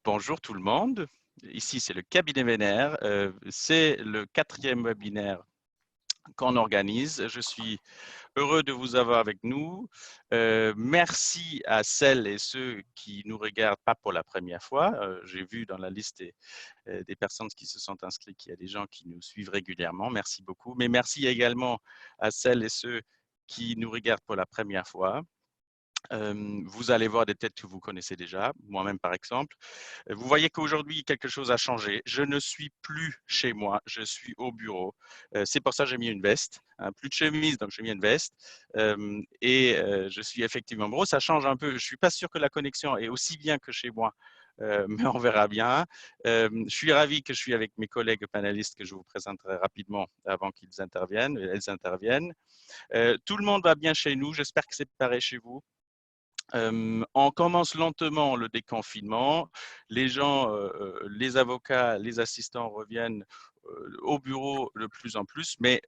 Bonjour tout le monde, ici c'est le cabinet Vénère, c'est le 4e webinaire qu'on organise. Je suis heureux de vous avoir avec nous. Merci à celles et ceux qui nous regardent pas pour la première fois. J'ai vu dans la liste des personnes qui se sont inscrites qu'il y a des gens qui nous suivent régulièrement. Merci beaucoup. Mais merci également à celles et ceux qui nous regardent pour la première fois. Vous allez voir des têtes que vous connaissez déjà, moi-même par exemple. Vous voyez qu'aujourd'hui, quelque chose a changé. Je ne suis plus chez moi, je suis au bureau. C'est pour ça que j'ai mis une veste. Hein, plus de chemise, donc j'ai mis une veste. Je suis effectivement au bureau. Ça change un peu. Je ne suis pas sûr que la connexion est aussi bien que chez moi, mais on verra bien. Je suis ravi que je suis avec mes collègues panélistes que je vous présenterai rapidement avant qu'ils interviennent. Elles interviennent. Tout le monde va bien chez nous. J'espère que c'est pareil chez vous. On commence lentement le déconfinement. Les gens, les avocats, les assistants reviennent au bureau de plus en plus, mais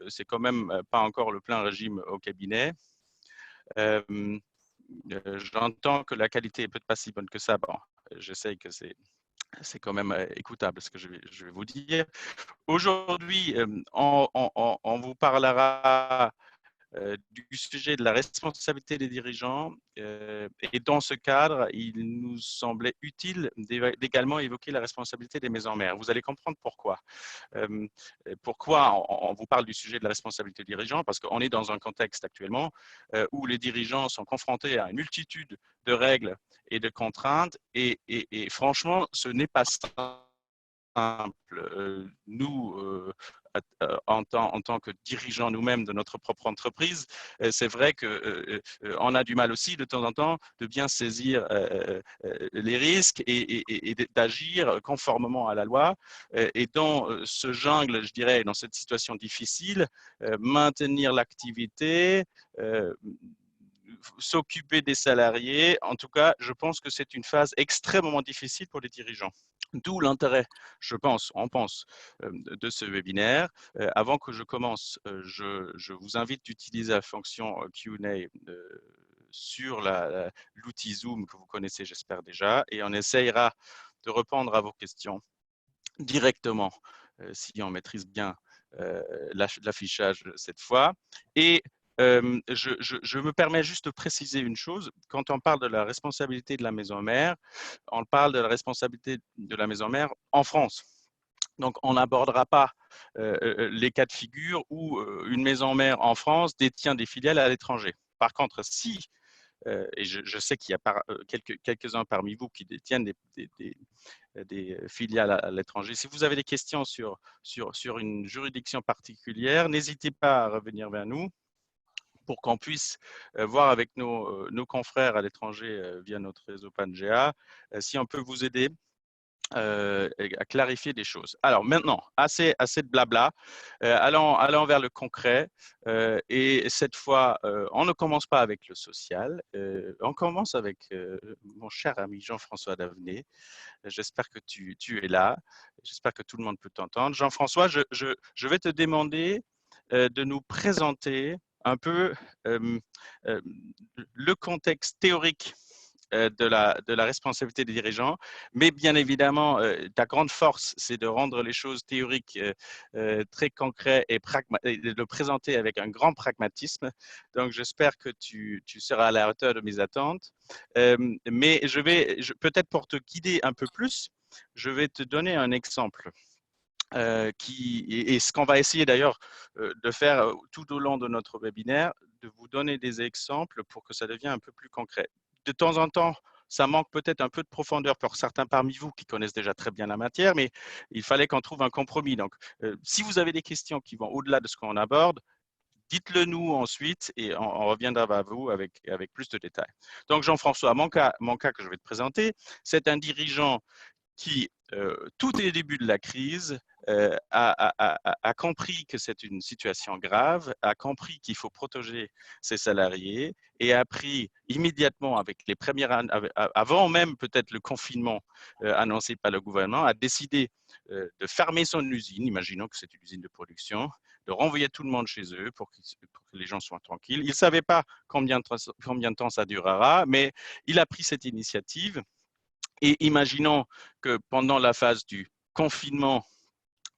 c'est quand même pas encore le plein régime au cabinet. J'entends que la qualité est peut-être pas si bonne que ça. Bon, j'essaye que c'est quand même écoutable ce que je vais vous dire. Aujourd'hui, on vous parlera du sujet de la responsabilité des dirigeants. Et dans ce cadre, il nous semblait utile d'également évoquer la responsabilité des maisons mères. Vous allez comprendre pourquoi. Pourquoi on vous parle du sujet de la responsabilité des dirigeants? Parce qu'on est dans un contexte actuellement où les dirigeants sont confrontés à une multitude de règles et de contraintes. Et franchement, ce n'est pas simple. Nous, en tant que dirigeants nous-mêmes de notre propre entreprise, c'est vrai qu'on a du mal aussi de temps en temps de bien saisir les risques et d'agir conformément à la loi. Et dans ce jungle, je dirais, dans cette situation difficile, maintenir l'activité, s'occuper des salariés, en tout cas, je pense que c'est une phase extrêmement difficile pour les dirigeants. D'où l'intérêt, on pense, de ce webinaire. Avant que je commence, je vous invite d'utiliser la fonction Q&A sur l'outil Zoom que vous connaissez, j'espère déjà, et on essayera de répondre à vos questions directement si on maîtrise bien l'affichage cette fois. Et je me permets juste de préciser une chose. Quand on parle de la responsabilité de la maison mère, on parle de la responsabilité de la maison mère en France. Donc, on n'abordera pas les cas de figure où une maison mère en France détient des filiales à l'étranger. Par contre, si, et je sais qu'il y a quelques-uns parmi vous qui détiennent des filiales à l'étranger. Si vous avez des questions sur une juridiction particulière, n'hésitez pas à revenir vers nous pour qu'on puisse voir avec nos confrères à l'étranger via notre réseau Pangea si on peut vous aider à clarifier des choses. Alors maintenant, assez de blabla, allons vers le concret. Et cette fois, on ne commence pas avec le social, on commence avec mon cher ami Jean-François Davenet. J'espère que tu es là, j'espère que tout le monde peut t'entendre. Jean-François, je vais te demander de nous présenter un peu euh, euh, le contexte théorique de la responsabilité des dirigeants. Mais bien évidemment, ta grande force, c'est de rendre les choses théoriques très concrètes et de le présenter avec un grand pragmatisme. Donc, j'espère que tu seras à la hauteur de mes attentes. Mais peut-être pour te guider un peu plus, je vais te donner un exemple. Et ce qu'on va essayer d'ailleurs de faire tout au long de notre webinaire, de vous donner des exemples pour que ça devienne un peu plus concret. De temps en temps, ça manque peut-être un peu de profondeur pour certains parmi vous qui connaissent déjà très bien la matière, mais il fallait qu'on trouve un compromis. Donc, si vous avez des questions qui vont au-delà de ce qu'on aborde, dites-le nous ensuite et on reviendra vers vous avec plus de détails. Donc, Jean-François, mon cas que je vais te présenter, c'est un dirigeant qui, tout au début de la crise, a compris que c'est une situation grave, a compris qu'il faut protéger ses salariés et a pris immédiatement, avec les premières, avant même peut-être le confinement annoncé par le gouvernement, a décidé de fermer son usine, imaginons que c'est une usine de production, de renvoyer tout le monde chez eux pour que les gens soient tranquilles. Il ne savait pas combien de temps ça durera, mais il a pris cette initiative. Et imaginons que pendant la phase du confinement,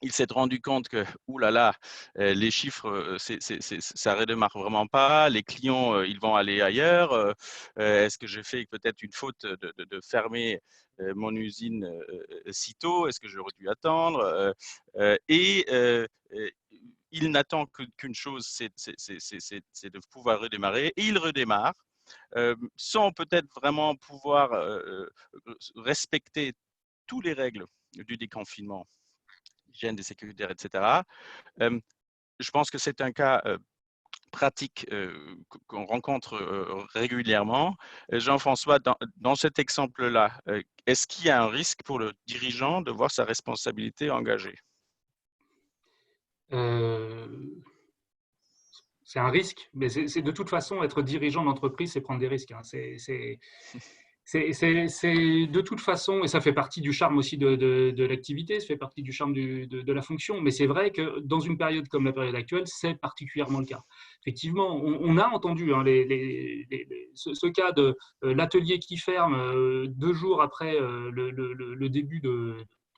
il s'est rendu compte que, oulala, les chiffres, ça ne redémarre vraiment pas, les clients, ils vont aller ailleurs. Est-ce que j'ai fait peut-être une faute de fermer mon usine si tôt? Est-ce que j'aurais dû attendre? Et il n'attend qu'une chose, c'est de pouvoir redémarrer. Et il redémarre sans peut-être vraiment pouvoir respecter toutes les règles du déconfinement, hygiène, de sécurité, etc. Je pense que c'est un cas pratique qu'on rencontre régulièrement. Jean-François, dans cet exemple-là, est-ce qu'il y a un risque pour le dirigeant de voir sa responsabilité engagée? Euh, c'est un risque, mais c'est de toute façon, être dirigeant d'entreprise, c'est prendre des risques, hein. C'est de toute façon, et ça fait partie du charme aussi de l'activité, ça fait partie du charme de la fonction, mais c'est vrai que dans une période comme la période actuelle, c'est particulièrement le cas. Effectivement, on a entendu, hein, ce cas de l'atelier qui ferme 2 jours après le début de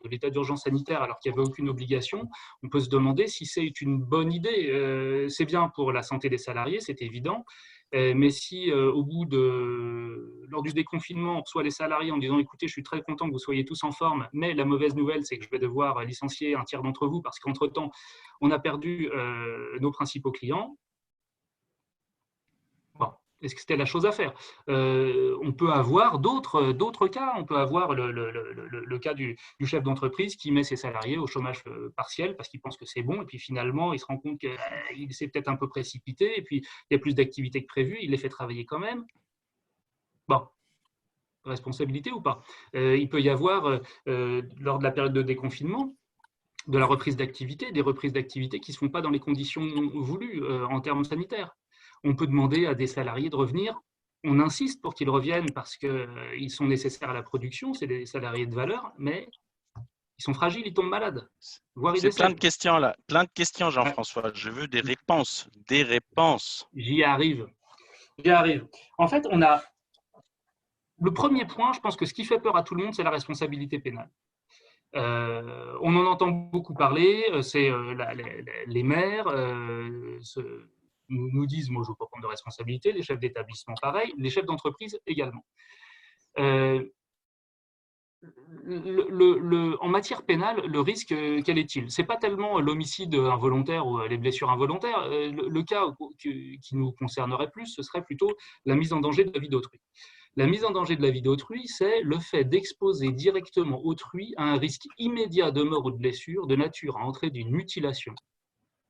l'état d'urgence sanitaire alors qu'il n'y avait aucune obligation. On peut se demander si c'est une bonne idée. C'est bien pour la santé des salariés, c'est évident. Mais si lors du déconfinement, on reçoit les salariés en disant écoutez, je suis très content que vous soyez tous en forme, mais la mauvaise nouvelle, c'est que je vais devoir licencier un tiers d'entre vous parce qu'entre-temps, on a perdu nos principaux clients. Bon, est-ce que c'était la chose à faire? On peut avoir d'autres cas. On peut avoir le cas du chef d'entreprise qui met ses salariés au chômage partiel parce qu'il pense que c'est bon, et puis finalement, il se rend compte qu'il s'est peut-être un peu précipité, et puis il y a plus d'activités que prévu, il les fait travailler quand même. Bon, responsabilité ou pas? Il peut y avoir, lors de la période de déconfinement, de la reprise d'activité, des reprises d'activité qui ne se font pas dans les conditions voulues en termes sanitaires. On peut demander à des salariés de revenir. On insiste pour qu'ils reviennent parce qu'ils sont nécessaires à la production, c'est des salariés de valeur, mais ils sont fragiles, ils tombent malades, voire ils C'est plein de décèdent. questions là, plein de questions, Ouais, Jean-François. Je veux des réponses, des réponses. j'y arrive. J'y arrive. En fait, on a le premier point, je pense que ce qui fait peur à tout le monde, c'est la responsabilité pénale. On en entend beaucoup parler, c'est les maires nous disent, moi je ne veux pas prendre de responsabilité, les chefs d'établissement pareil, les chefs d'entreprise également. Euh, en matière pénale, le risque, quel est-il? Ce n'est pas tellement l'homicide involontaire ou les blessures involontaires. Le cas qui nous concernerait plus, ce serait plutôt la mise en danger de la vie d'autrui. La mise en danger de la vie d'autrui, c'est le fait d'exposer directement autrui à un risque immédiat de mort ou de blessure de nature à entraîner une mutilation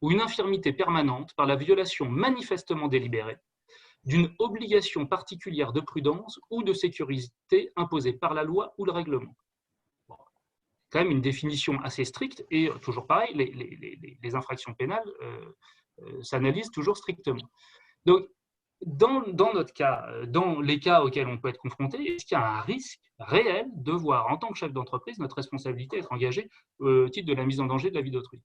ou une infirmité permanente par la violation manifestement délibérée d'une obligation particulière de prudence ou de sécurité imposée par la loi ou le règlement. Bon, quand même une définition assez stricte, et toujours pareil, les infractions pénales s'analysent toujours strictement. Donc, dans notre cas, dans les cas auxquels on peut être confronté, est-ce qu'il y a un risque réel de voir, en tant que chef d'entreprise, notre responsabilité être engagée au titre de la mise en danger de la vie d'autrui?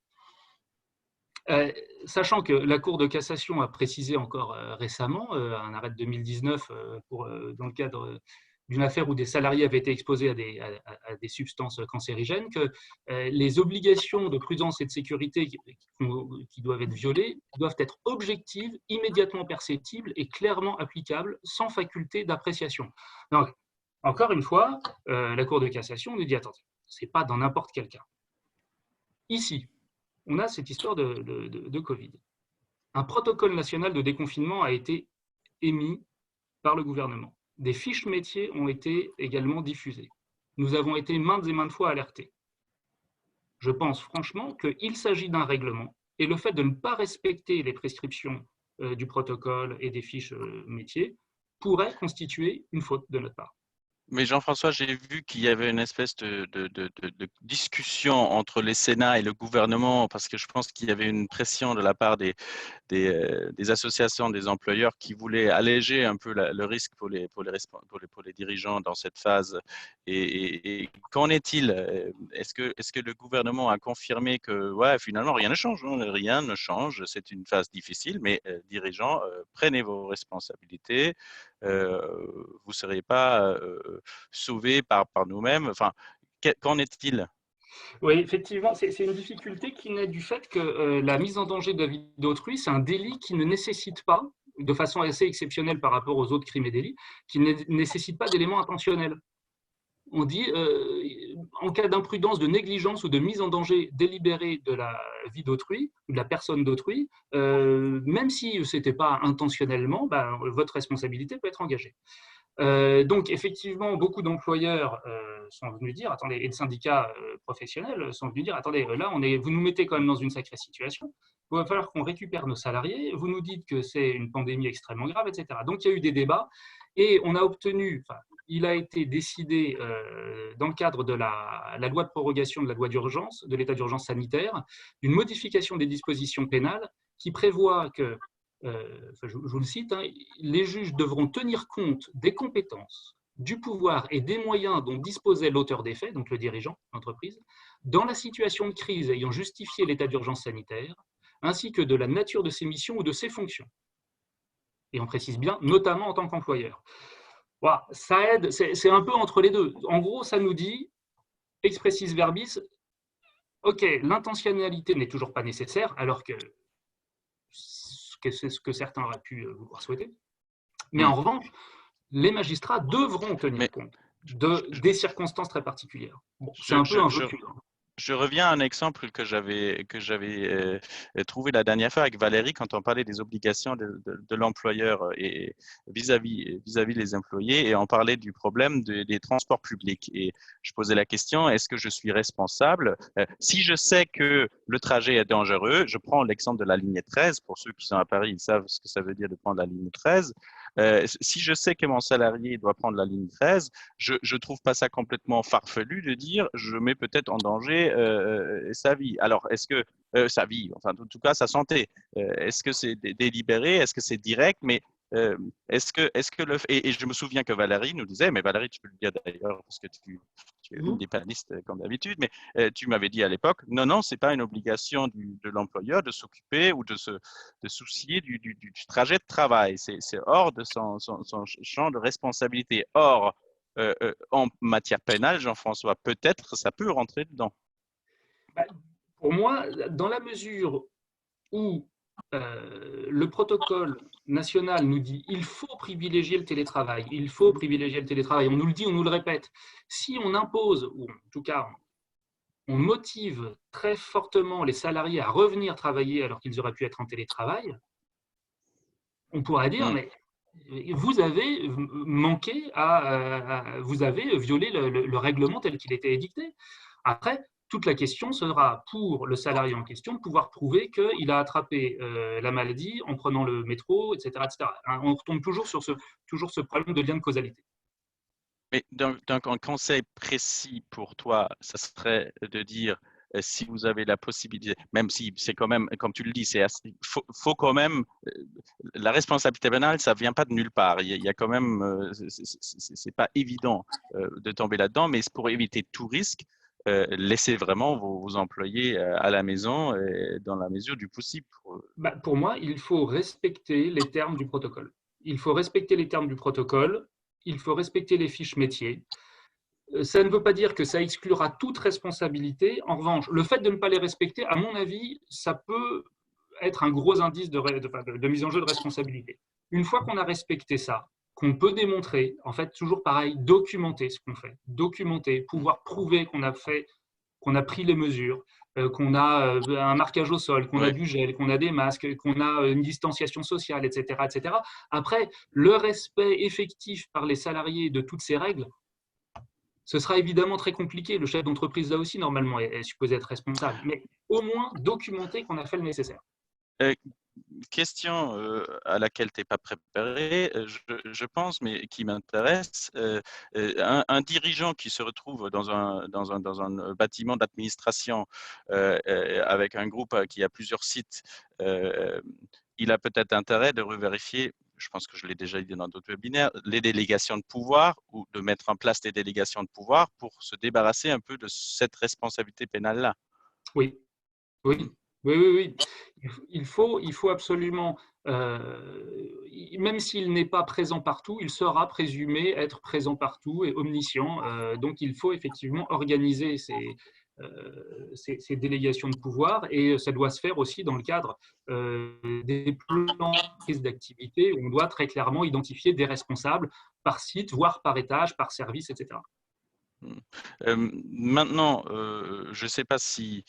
Sachant que la Cour de cassation a précisé encore récemment, un arrêt de 2019 dans le cadre d'une affaire où des salariés avaient été exposés à des substances cancérigènes, que les obligations de prudence et de sécurité qui doivent être violées doivent être objectives, immédiatement perceptibles et clairement applicables, sans faculté d'appréciation. Donc, encore une fois, la Cour de cassation nous dit attendez, ce n'est pas dans n'importe quel cas. Ici, on a cette histoire de Covid. Un protocole national de déconfinement a été émis par le gouvernement. Des fiches métiers ont été également diffusées. Nous avons été maintes et maintes fois alertés. Je pense franchement qu'il s'agit d'un règlement, et le fait de ne pas respecter les prescriptions du protocole et des fiches métiers pourrait constituer une faute de notre part. Mais Jean-François, j'ai vu qu'il y avait une espèce de discussion entre les Sénats et le gouvernement parce que je pense qu'il y avait une pression de la part des associations des employeurs qui voulaient alléger un peu le risque pour les dirigeants dans cette phase. Et qu'en est-il? Est-ce que le gouvernement a confirmé que ouais, finalement, rien ne change, hein, rien ne change, c'est une phase difficile, mais dirigeants, prenez vos responsabilités. vous ne seriez pas sauvé par nous-mêmes. Enfin, qu'en est-il? Oui, effectivement, c'est une difficulté qui naît du fait que la mise en danger de la vie d'autrui, c'est un délit qui ne nécessite pas, de façon assez exceptionnelle par rapport aux autres crimes et délits, qui ne nécessite pas d'éléments intentionnels. On dit, en cas d'imprudence, de négligence ou de mise en danger délibérée de la vie d'autrui, ou de la personne d'autrui, même si ce n'était pas intentionnellement, ben, votre responsabilité peut être engagée. Donc, effectivement, beaucoup d'employeurs sont venus dire, attendez, et de syndicats professionnels sont venus dire, attendez, là, vous nous mettez quand même dans une sacrée situation, il va falloir qu'on récupère nos salariés, vous nous dites que c'est une pandémie extrêmement grave, etc. Donc, il y a eu des débats et on a obtenu, enfin, il a été décidé dans le cadre de la loi de prorogation de la loi d'urgence, de l'état d'urgence sanitaire, une modification des dispositions pénales qui prévoit que je vous le cite, hein, les juges devront tenir compte des compétences, du pouvoir et des moyens dont disposait l'auteur des faits, donc le dirigeant d'entreprise, dans la situation de crise ayant justifié l'état d'urgence sanitaire, ainsi que de la nature de ses missions ou de ses fonctions. Et on précise bien, notamment en tant qu'employeur. Voilà, ça aide, c'est un peu entre les deux. En gros, ça nous dit, expressis verbis, ok, l'intentionnalité n'est toujours pas nécessaire, alors que c'est ce que certains auraient pu vouloir souhaiter. Mais Hmm. en revanche, les magistrats devront tenir Mais compte je, des circonstances très particulières. Bon, c'est je, un je, peu un je, recul. Je reviens à un exemple que j'avais trouvé la dernière fois avec Valérie quand on parlait des obligations de l'employeur et vis-à-vis les employés, et on parlait du problème des transports publics. Et je posais la question, est-ce que je suis responsable? Si je sais que le trajet est dangereux, je prends l'exemple de la ligne 13. Pour ceux qui sont à Paris, ils savent ce que ça veut dire de prendre la ligne 13. Si je sais que mon salarié doit prendre la ligne 13, je ne trouve pas ça complètement farfelu de dire je mets peut-être en danger sa vie. Alors, est-ce que sa vie, enfin, en tout cas, sa santé, est-ce que c'est délibéré, est-ce que c'est direct, mais est-ce que et je me souviens que Valérie nous disait, mais Valérie, tu peux le dire d'ailleurs parce que tu es une des panélistes comme d'habitude, mais tu m'avais dit à l'époque, non, non, c'est pas une obligation de l'employeur de s'occuper ou de soucier du trajet de travail. C'est hors de son champ de responsabilité. Or, en matière pénale, Jean-François, peut-être ça peut rentrer dedans. Pour moi, dans la mesure où le protocole national nous dit il faut privilégier le télétravail, il faut privilégier le télétravail, on nous le dit, on nous le répète. Si on impose, ou en tout cas on motive très fortement les salariés à revenir travailler alors qu'ils auraient pu être en télétravail, on pourrait dire, Mm. mais vous avez manqué vous avez violé le règlement tel qu'il était édicté. Après, toute la question sera pour le salarié en question de pouvoir prouver qu'il a attrapé la maladie en prenant le métro, etc., etc. On retombe toujours sur ce problème de lien de causalité. Mais donc, un conseil précis pour toi, ça serait de dire si vous avez la possibilité, même si c'est quand même, comme tu le dis, faut quand même, la responsabilité pénale, ça vient pas de nulle part. Il y a quand même, c'est pas évident de tomber là-dedans, mais pour éviter tout risque, laissez vraiment vos employés à la maison dans la mesure du possible. Pour moi, il faut respecter les termes du protocole. Il faut respecter les termes du protocole, il faut respecter les fiches métiers. Ça ne veut pas dire que ça exclura toute responsabilité. En revanche, le fait de ne pas les respecter, à mon avis, ça peut être un gros indice de mise en jeu de responsabilité. Une fois qu'on a respecté ça, qu'on peut démontrer, en fait, toujours pareil, documenter ce qu'on fait, documenter, pouvoir prouver qu'on a pris les mesures, qu'on a un marquage au sol, qu'on a Oui. du gel, qu'on a des masques, qu'on a une distanciation sociale, etc., etc. Après, le respect effectif par les salariés de toutes ces règles, ce sera évidemment très compliqué. Le chef d'entreprise, là aussi, normalement, est supposé être responsable. Mais au moins, documenter qu'on a fait le nécessaire. Euh, Question à laquelle tu n'es pas préparé, je pense, mais qui m'intéresse. Un dirigeant qui se retrouve dans un bâtiment d'administration avec un groupe qui a plusieurs sites, il a peut-être intérêt de revérifier, je pense que je l'ai déjà dit dans d'autres webinaires, les délégations de pouvoir ou de mettre en place des délégations de pouvoir pour se débarrasser un peu de cette responsabilité pénale-là. Oui, oui. Oui, oui, oui. Il faut absolument, même s'il n'est pas présent partout, il sera présumé être présent partout et omniscient. Donc il faut effectivement organiser ces délégations de pouvoir, et ça doit se faire aussi dans le cadre des plans de prise d'activité où on doit très clairement identifier des responsables par site, voire par étage, par service, etc. Mmh. Maintenant, je ne sais pas si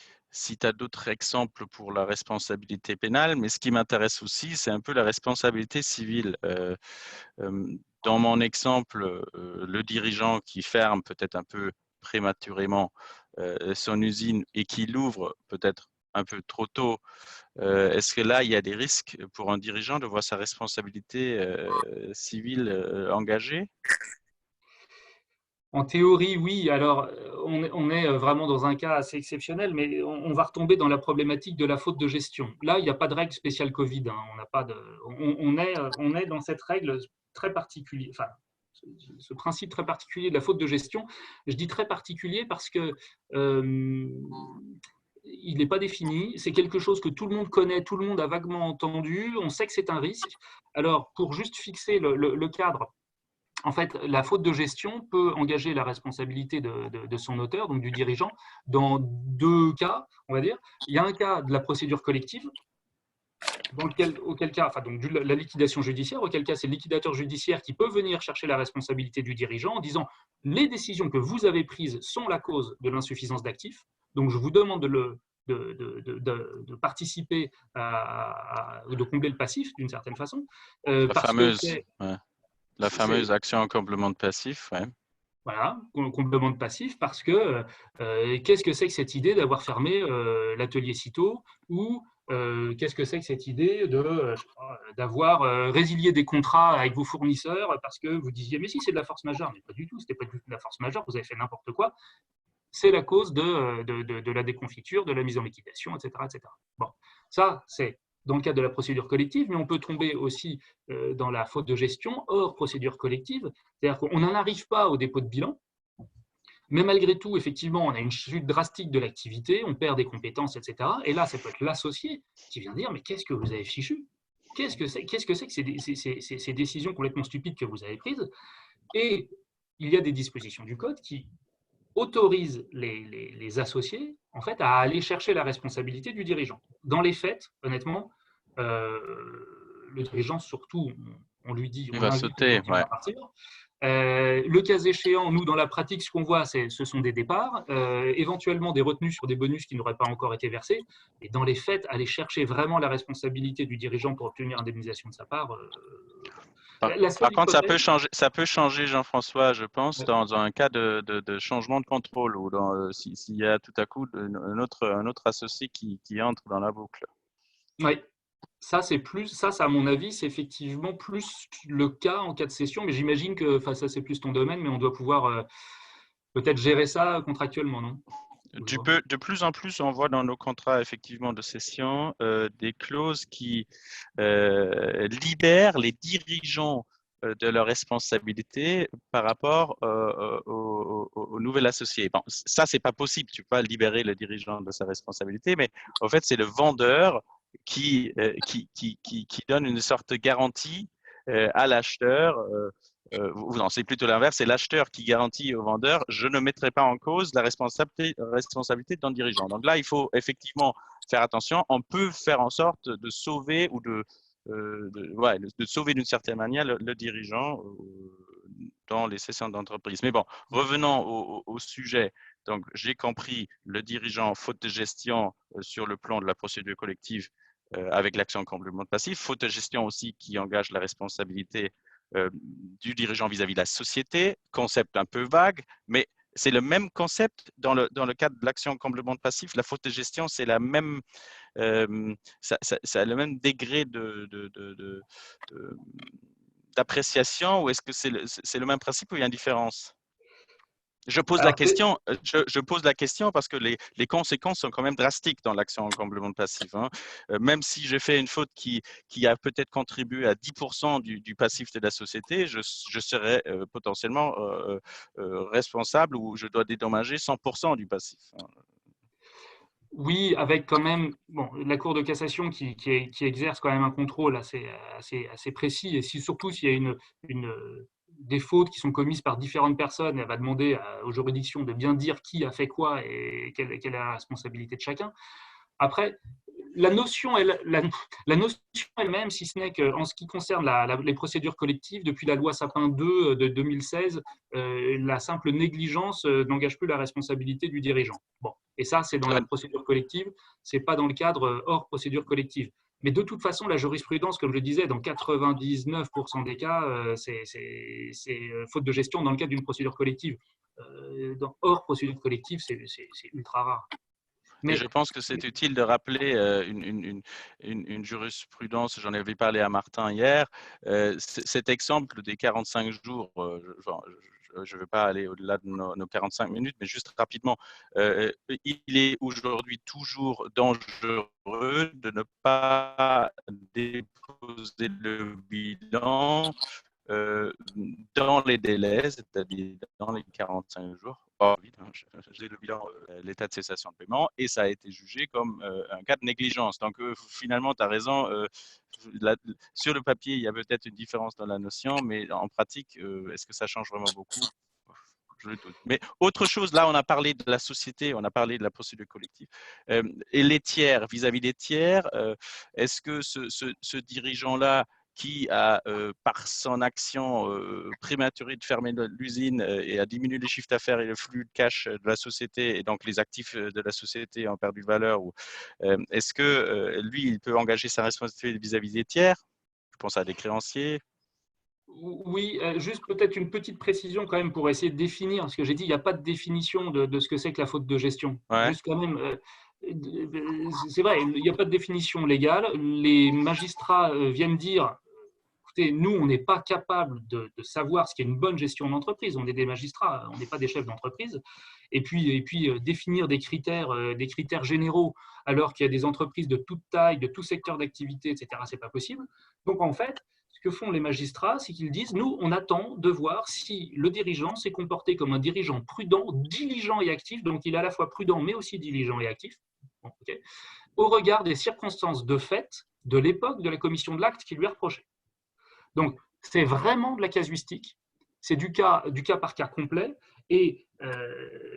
tu as d'autres exemples pour la responsabilité pénale, mais ce qui m'intéresse aussi, c'est un peu la responsabilité civile. Dans mon exemple, le dirigeant qui ferme peut-être un peu prématurément son usine et qui l'ouvre peut-être un peu trop tôt, est-ce que là, il y a des risques pour un dirigeant de voir sa responsabilité civile engagée? En théorie, oui. Alors, on est vraiment dans un cas assez exceptionnel, mais on va retomber dans la problématique de la faute de gestion. Là, il n'y a pas de règle spéciale Covid, hein. On n'a pas de, on est dans cette règle très particulière, enfin, ce principe très particulier de la faute de gestion. Je dis très particulier parce que il n'est pas défini. C'est quelque chose que tout le monde connaît, tout le monde a vaguement entendu. On sait que c'est un risque. Alors, pour juste fixer le cadre, en fait, la faute de gestion peut engager la responsabilité de son auteur, donc du dirigeant, dans deux cas, on va dire. Il y a un cas de la procédure collective, auquel cas, enfin, donc la liquidation judiciaire, auquel cas c'est le liquidateur judiciaire qui peut venir chercher la responsabilité du dirigeant en disant les décisions que vous avez prises sont la cause de l'insuffisance d'actifs, donc je vous demande de participer de combler le passif d'une certaine façon, La parce que fameuse, ouais. La c'est fameuse action en complément de passif, ouais. voilà, complément de passif, parce que qu'est-ce que c'est que cette idée d'avoir fermé l'atelier sitôt, ou qu'est-ce que c'est que cette idée d'avoir résilié des contrats avec vos fournisseurs parce que vous disiez mais si c'est de la force majeure, mais pas du tout, c'était pas du tout de la force majeure, vous avez fait n'importe quoi, c'est la cause de la déconfiture, de la mise en liquidation, etc., etc. Bon, ça c'est dans le cadre de la procédure collective, mais on peut tomber aussi dans la faute de gestion hors procédure collective, c'est-à-dire qu'on n'en arrive pas au dépôt de bilan, mais malgré tout, effectivement, on a une chute drastique de l'activité, on perd des compétences, etc. Et là, ça peut être l'associé qui vient dire, mais qu'est-ce que vous avez fichu? Qu'est-ce que ces décisions complètement stupides que vous avez prises? Et il y a des dispositions du code qui autorisent les associés en fait, à aller chercher la responsabilité du dirigeant. Dans les faits, honnêtement, euh, le dirigeant, surtout, on lui dit, Il on va l'invite sauter, gentiment ouais. à partir. Le cas échéant, nous, dans la pratique, ce qu'on voit, ce sont des départs, éventuellement des retenues sur des bonus qui n'auraient pas encore été versés. Et dans les faits, aller chercher vraiment la responsabilité du dirigeant pour obtenir indemnisation de sa part, la Par seule contre, hypothèse. ça peut changer, Jean-François, je pense, dans un cas de changement de contrôle ou s'il y a tout à coup un autre associé qui entre dans la boucle. Oui, ça, à mon avis, c'est effectivement plus le cas en cas de cession, mais j'imagine que, enfin, ça, c'est plus ton domaine, mais on doit pouvoir peut-être gérer ça contractuellement, non? Je vois. De plus en plus, on voit dans nos contrats effectivement de cession des clauses qui libèrent les dirigeants de leurs responsabilités par rapport au nouvel associé. Bon, ça, c'est pas possible. Tu peux pas libérer le dirigeant de sa responsabilité, mais en fait, c'est le vendeur qui donne une sorte de garantie à l'acheteur. Non, c'est plutôt l'inverse, c'est l'acheteur qui garantit au vendeur, je ne mettrai pas en cause la responsabilité d'un dirigeant. Donc là, il faut effectivement faire attention. On peut faire en sorte de sauver ou de sauver d'une certaine manière le dirigeant dans les cessions d'entreprise. Mais bon, revenons au sujet. Donc, j'ai compris le dirigeant faute de gestion sur le plan de la procédure collective avec l'action en complément de passif, faute de gestion aussi qui engage la responsabilité du dirigeant vis-à-vis de la société, concept un peu vague, mais c'est le même concept dans le cadre de l'action en complément de passif. La faute de gestion, c'est la même, ça a le même degré d'appréciation, ou est-ce que c'est le même principe ou il y a une différence? Je pose la Alors, question, je pose la question parce que les conséquences sont quand même drastiques dans l'action en complément de passif, hein. Même si j'ai fait une faute qui a peut-être contribué à 10% du passif de la société, je serais potentiellement responsable ou je dois dédommager 100% du passif, hein. Oui, avec quand même la Cour de cassation qui exerce quand même un contrôle assez précis, et surtout s'il y a des fautes qui sont commises par différentes personnes, elle va demander aux juridictions de bien dire qui a fait quoi et quelle est la responsabilité de chacun. Après, la notion, la notion elle-même, si ce n'est qu'en ce qui concerne les procédures collectives, depuis la loi Sapin 2 de 2016, la simple négligence n'engage plus la responsabilité du dirigeant. Bon, et ça, c'est dans la procédure collective, c'est pas dans le cadre hors procédure collective. Mais de toute façon, la jurisprudence, comme je le disais, dans 99% des cas, c'est faute de gestion dans le cadre d'une procédure collective. Hors procédure collective, c'est ultra rare. Et Mais je pense que c'est utile de rappeler une jurisprudence, j'en avais parlé à Martin hier, cet exemple des 45 jours, je ne veux pas aller au-delà de nos 45 minutes, mais juste rapidement, il est aujourd'hui toujours dangereux de ne pas déposer le bilan dans les délais, c'est-à-dire dans les 45 jours. Oh, vite, hein, j'ai le bilan, l'état de cessation de paiement, et ça a été jugé comme un cas de négligence. Donc, finalement, tu as raison. Sur le papier, il y a peut-être une différence dans la notion, mais en pratique, est-ce que ça change vraiment beaucoup? Je le doute. Mais autre chose, là, on a parlé de la société, on a parlé de la procédure collective. Et les tiers, vis-à-vis des tiers, est-ce que ce dirigeant-là, qui a, par son action prématurée de fermer l'usine et a diminué le chiffre d'affaires et le flux de cash de la société, et donc les actifs de la société ont perdu de valeur, est-ce que lui, il peut engager sa responsabilité vis-à-vis des tiers? Je pense à des créanciers. Oui, juste peut-être une petite précision quand même pour essayer de définir, parce que j'ai dit il n'y a pas de définition de ce que c'est que la faute de gestion. Ouais. Juste quand même, c'est vrai, il n'y a pas de définition légale. Les magistrats viennent dire, écoutez, nous, on n'est pas capable de savoir ce qu'est une bonne gestion d'entreprise. On est des magistrats, on n'est pas des chefs d'entreprise. Et puis définir des critères généraux, alors qu'il y a des entreprises de toute taille, de tout secteur d'activité, etc., c'est pas possible. Donc en fait, ce que font les magistrats, c'est qu'ils disent, nous, on attend de voir si le dirigeant s'est comporté comme un dirigeant prudent, diligent et actif, donc il est à la fois prudent mais aussi diligent et actif, bon, okay, au regard des circonstances de fait de l'époque de la commission de l'acte qui lui est reproché. Donc, c'est vraiment de la casuistique, c'est du cas par cas complet, et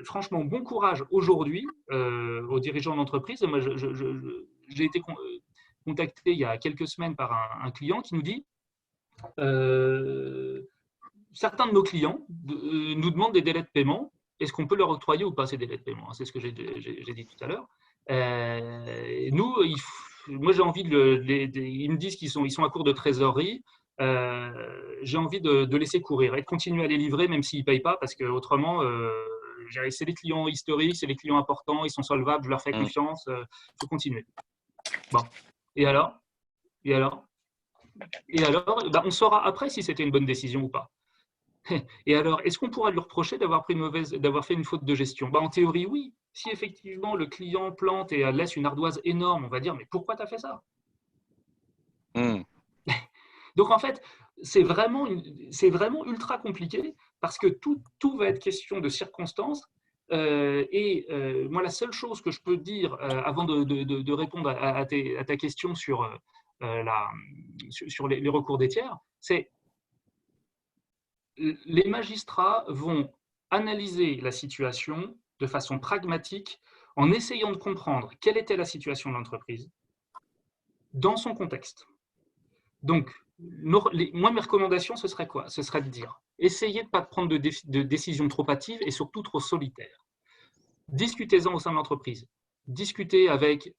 franchement, bon courage aujourd'hui aux dirigeants d'entreprise. Moi, j'ai été contacté il y a quelques semaines par un client qui nous dit certains de nos clients nous demandent des délais de paiement. Est-ce qu'on peut leur octroyer ou pas ces délais de paiement? C'est ce que j'ai dit tout à l'heure. Nous, moi, j'ai envie ils me disent qu'ils sont à court de trésorerie. J'ai envie de laisser courir et de continuer à les livrer, même s'ils ne payent pas, parce qu'autrement, c'est les clients historiques, c'est les clients importants, ils sont solvables, je leur fais confiance, il faut continuer. Bon. Et alors on saura après si c'était une bonne décision ou pas. Et alors, est-ce qu'on pourra lui reprocher d'avoir fait une faute de gestion? En théorie, oui. Si effectivement le client plante et laisse une ardoise énorme, on va dire, mais pourquoi tu as fait ça? Donc en fait, c'est vraiment ultra compliqué, parce que tout va être question de circonstances. Moi, la seule chose que je peux dire avant de répondre à ta question sur les recours des tiers, c'est les magistrats vont analyser la situation de façon pragmatique, en essayant de comprendre quelle était la situation de l'entreprise dans son contexte. Donc, moi, mes recommandations, ce serait quoi? Ce serait de dire, essayez de ne pas prendre de décisions trop hâtives et surtout trop solitaires. Discutez-en au sein de l'entreprise. Discutez avec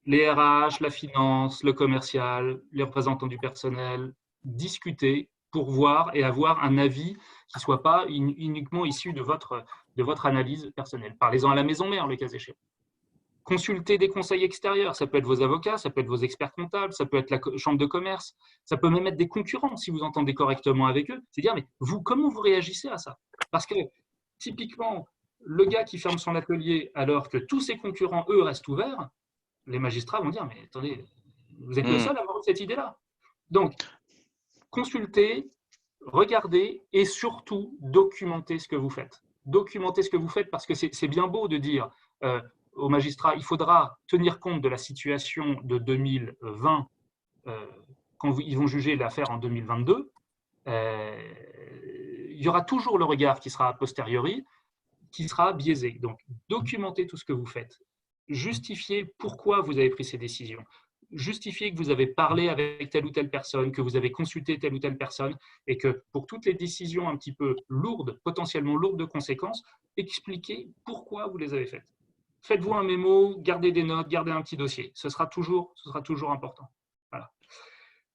les RH, la finance, le commercial, les représentants du personnel. Discutez pour voir et avoir un avis qui ne soit pas uniquement issu de votre analyse personnelle. Parlez-en à la maison mère, le cas échéant. Consultez des conseils extérieurs. Ça peut être vos avocats, ça peut être vos experts comptables, ça peut être la chambre de commerce, ça peut même être des concurrents si vous entendez correctement avec eux. C'est dire, mais vous, comment vous réagissez à ça? Parce que typiquement, le gars qui ferme son atelier alors que tous ses concurrents, eux, restent ouverts, les magistrats vont dire, mais attendez, vous êtes le seul à avoir eu cette idée-là. Donc, consultez, regardez et surtout documentez ce que vous faites. Documentez ce que vous faites, parce que c'est bien beau de dire aux magistrats, il faudra tenir compte de la situation de 2020 quand ils vont juger l'affaire en 2022. Il y aura toujours le regard qui sera a posteriori, qui sera biaisé. Donc, documentez tout ce que vous faites. Justifiez pourquoi vous avez pris ces décisions. Justifiez que vous avez parlé avec telle ou telle personne, que vous avez consulté telle ou telle personne, et que pour toutes les décisions un petit peu lourdes, potentiellement lourdes de conséquences, expliquez pourquoi vous les avez faites. Faites-vous un mémo, gardez des notes, gardez un petit dossier. Ce sera toujours important. Voilà.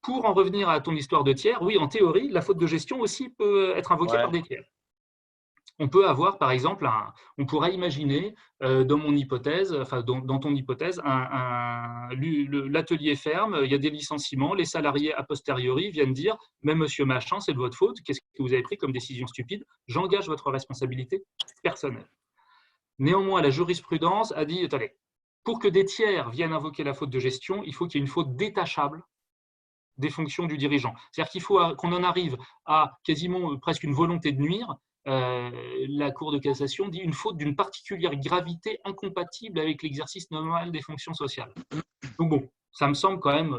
Pour en revenir à ton histoire de tiers, oui, en théorie, la faute de gestion aussi peut être invoquée par des tiers. On peut avoir, par exemple, on pourrait imaginer, dans mon hypothèse, enfin dans ton hypothèse, l'atelier ferme, il y a des licenciements, les salariés a posteriori viennent dire « Mais monsieur machin, c'est de votre faute, qu'est-ce que vous avez pris comme décision stupide? J'engage votre responsabilité personnelle. » Néanmoins, la jurisprudence a dit « Attendez, pour que des tiers viennent invoquer la faute de gestion, il faut qu'il y ait une faute détachable des fonctions du dirigeant. C'est-à-dire qu'il faut qu'on en arrive à quasiment presque une volonté de nuire. La Cour de cassation dit une faute d'une particulière gravité incompatible avec l'exercice normal des fonctions sociales. Donc bon, ça me semble quand même…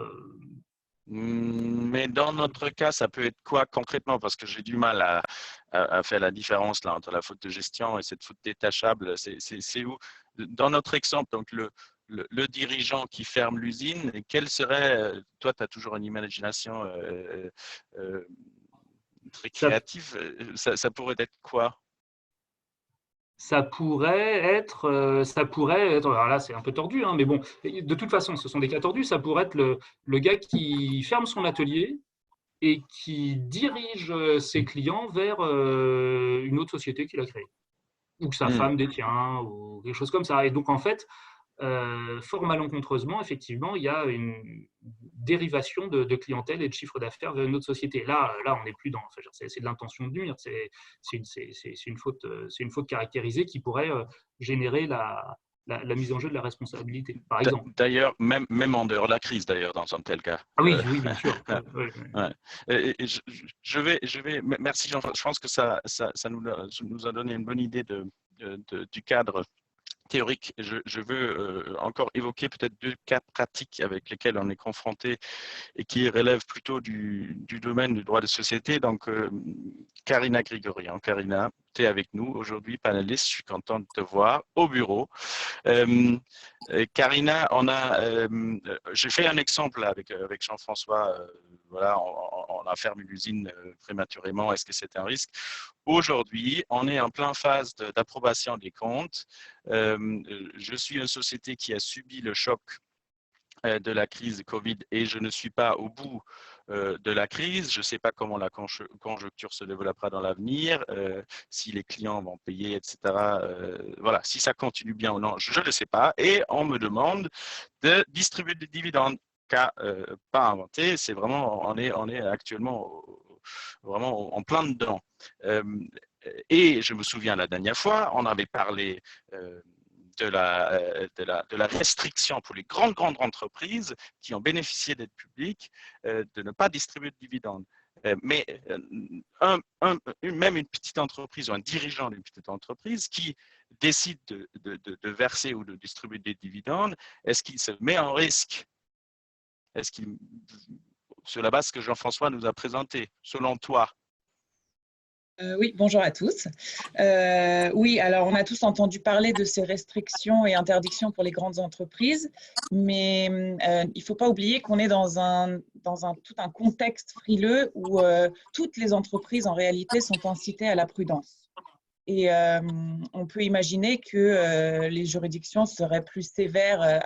Mais dans notre cas, ça peut être quoi concrètement? Parce que j'ai du mal à faire la différence là, entre la faute de gestion et cette faute détachable. C'est où? Dans notre exemple, donc le dirigeant qui ferme l'usine, quel serait, toi tu as toujours une imagination très créative, ça pourrait être quoi? Ça pourrait être, alors là c'est un peu tordu, hein, mais bon, de toute façon ce sont des cas tordus, ça pourrait être le gars qui ferme son atelier et qui dirige ses clients vers une autre société qu'il a créée, ou que sa femme détient, ou quelque chose comme ça. Et donc en fait, fort malencontreusement, effectivement, il y a une dérivation de clientèle et de chiffre d'affaires vers une autre société. Là, on n'est plus dans… Enfin, c'est de l'intention de nuire, c'est une faute caractérisée qui pourrait générer la mise en jeu de la responsabilité, par exemple. D'ailleurs, même en dehors de la crise, d'ailleurs, dans un tel cas. Ah oui, oui, bien sûr. Ouais. Je vais, merci Jean, je pense que ça nous a donné une bonne idée du cadre théorique. Je veux encore évoquer peut-être deux cas pratiques avec lesquels on est confronté et qui relèvent plutôt du domaine du droit de société. Donc, Karina Grigorian. Karina, tu es avec nous aujourd'hui, panéliste. Je suis content de te voir au bureau. Karina, j'ai fait un exemple avec Jean-François. Voilà, on a fermé l'usine prématurément. Est-ce que c'est un risque? Aujourd'hui, on est en pleine phase d'approbation des comptes. Je suis une société qui a subi le choc de la crise Covid et je ne suis pas au bout de la crise. Je ne sais pas comment la conjoncture se développera dans l'avenir, si les clients vont payer, etc. Voilà, si ça continue bien ou non, je ne sais pas. Et on me demande de distribuer des dividendes. Cas pas inventé, c'est vraiment, on est actuellement vraiment en plein dedans. Et je me souviens la dernière fois, on avait parlé de la restriction pour les grandes entreprises qui ont bénéficié d'aides publiques de ne pas distribuer de dividendes. Mais même une petite entreprise ou un dirigeant d'une petite entreprise qui décide de verser ou de distribuer des dividendes, est-ce qu'il se met en risque? Est-ce qu'il, sur la base que Jean-François nous a présenté, selon toi? Oui, bonjour à tous. Oui, alors on a tous entendu parler de ces restrictions et interdictions pour les grandes entreprises, mais il ne faut pas oublier qu'on est dans tout un contexte frileux où toutes les entreprises en réalité sont incitées à la prudence. Et on peut imaginer que les juridictions seraient plus sévères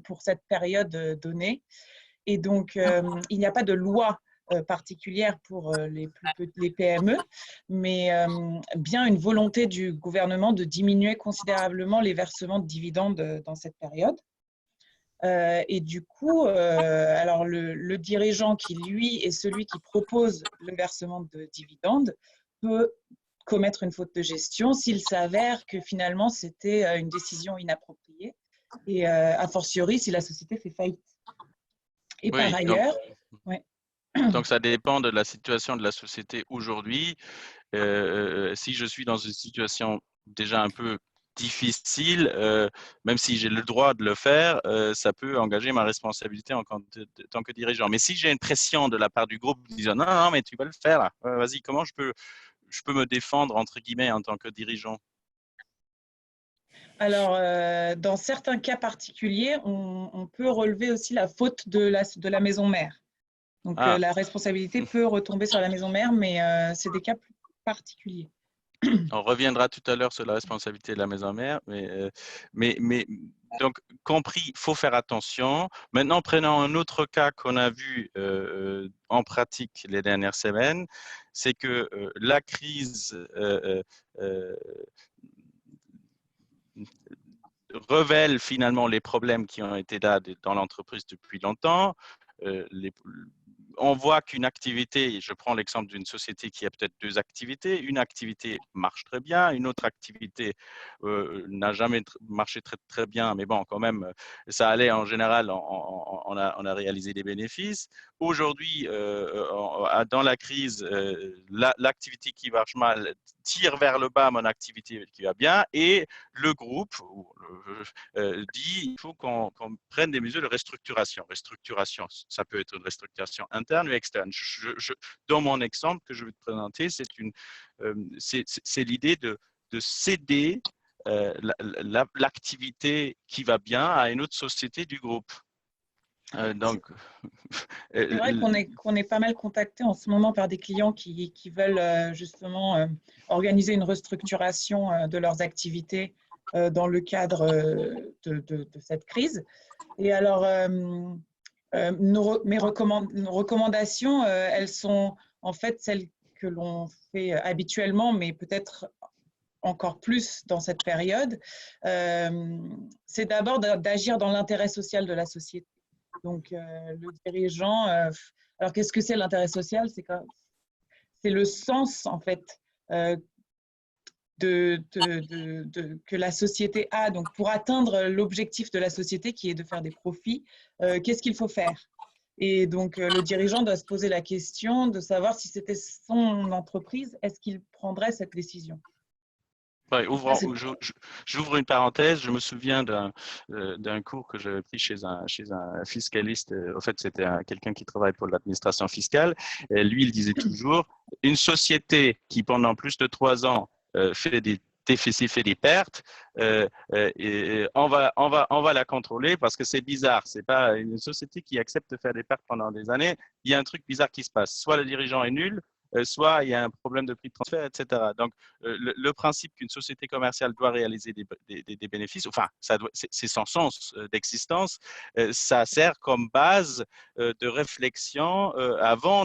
pour cette période donnée. Et donc, il n'y a pas de loi particulière pour les PME, mais bien une volonté du gouvernement de diminuer considérablement les versements de dividendes dans cette période. Et du coup, alors le dirigeant qui, lui, est celui qui propose le versement de dividendes peut commettre une faute de gestion s'il s'avère que finalement c'était une décision inappropriée et a fortiori si la société fait faillite. Et oui, par ailleurs… Ouais. Donc, ça dépend de la situation de la société aujourd'hui. Si je suis dans une situation déjà un peu difficile, même si j'ai le droit de le faire, ça peut engager ma responsabilité en tant que dirigeant. Mais si j'ai une pression de la part du groupe disant non, non, mais tu vas le faire là, vas-y, comment je peux me défendre entre guillemets en tant que dirigeant? Alors, dans certains cas particuliers, on peut relever aussi la faute de la maison mère. Donc, Ah, la responsabilité peut retomber sur la maison mère, mais c'est des cas plus particuliers. on reviendra tout à l'heure sur la responsabilité de la maison mère, mais donc compris, il faut faire attention. Maintenant, prenons un autre cas qu'on a vu en pratique les dernières semaines, c'est que la crise révèle finalement les problèmes qui ont été là dans l'entreprise depuis longtemps. On voit qu'une activité, je prends l'exemple d'une société qui a peut-être deux activités, une activité marche très bien, une autre activité n'a jamais marché très, très bien, mais bon, quand même, ça allait en général, on a réalisé des bénéfices. Aujourd'hui, dans la crise, l'activité qui marche mal tire vers le bas mon activité qui va bien, et le groupe dit il faut qu'on prenne des mesures de restructuration. Restructuration, ça peut être une restructuration interne ou externe. Dans mon exemple que je vais te présenter, c'est l'idée de céder l'activité qui va bien à une autre société du groupe. Donc, c'est vrai qu'on est pas mal contacté en ce moment par des clients qui veulent justement organiser une restructuration de leurs activités dans le cadre de cette crise. Et alors, mes recommandations, elles sont en fait celles que l'on fait habituellement, mais peut-être encore plus dans cette période. C'est d'abord d'agir dans l'intérêt social de la société. Donc, le dirigeant, alors qu'est-ce que c'est l'intérêt social? C'est le sens, en fait, que la société a. Donc, pour atteindre l'objectif de la société qui est de faire des profits, qu'est-ce qu'il faut faire? Et donc, le dirigeant doit se poser la question de savoir si c'était son entreprise, est-ce qu'il prendrait cette décision? ouais, j'ouvre une parenthèse. Je me souviens d'un cours que j'avais pris chez un fiscaliste. En fait, c'était quelqu'un qui travaille pour l'administration fiscale. Et lui, il disait toujours, une société qui, pendant plus de 3 ans, fait des déficits, fait des pertes, et on va la contrôler parce que c'est bizarre. C'est pas une société qui accepte de faire des pertes pendant des années. Il y a un truc bizarre qui se passe. Soit le dirigeant est nul, soit il y a un problème de prix de transfert, etc. Donc, le principe qu'une société commerciale doit réaliser des bénéfices, enfin, c'est son sens d'existence, ça sert comme base de réflexion avant